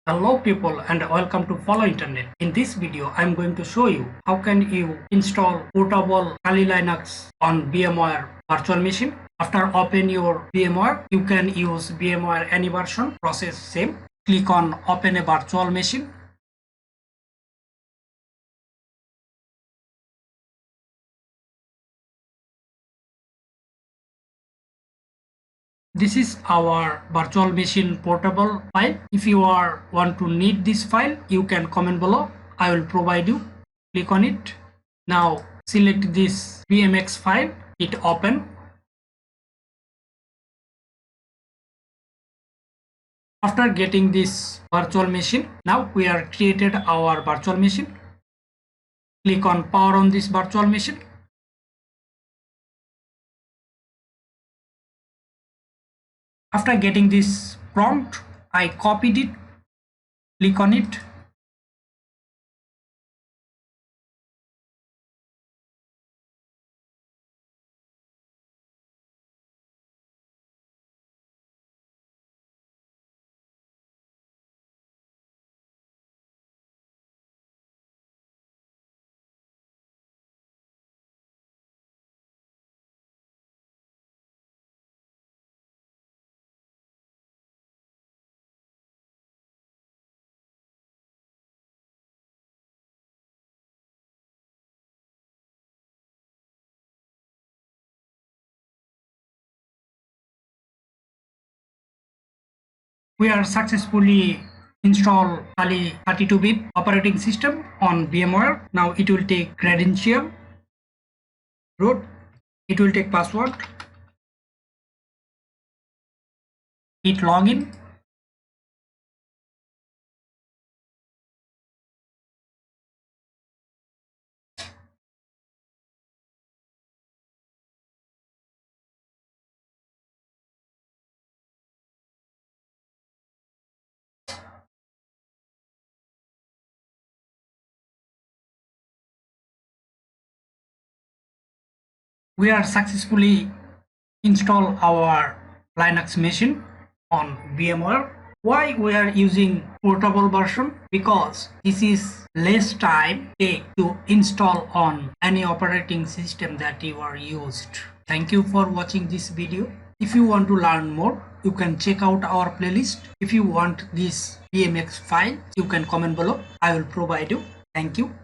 Hello people and welcome to Follow Internet. In this video, I'm going to show you how can you install portable Kali Linux on VMware virtual machine. After open your VMware, you can use VMware any version, process same. Click on open a virtual machine. This is our virtual machine portable file. If you want to need this file, you can comment below. I will provide you. Click on it. Now select this VMX file. Hit open. After getting this virtual machine, now we are created our virtual machine. Click on power on this virtual machine. After getting this prompt, I copied it. Click on it. We are successfully installed Kali 32-bit operating system on VMware. Now it will take credential, root, it will take password, hit login. We are successfully install our Linux machine on VMware. Why we are using portable version? Because this is less time take to install on any operating system that you are used. Thank you for watching this video. If you want to learn more, you can check out our playlist. If you want this VMX file, you can comment below. I will provide you. Thank you.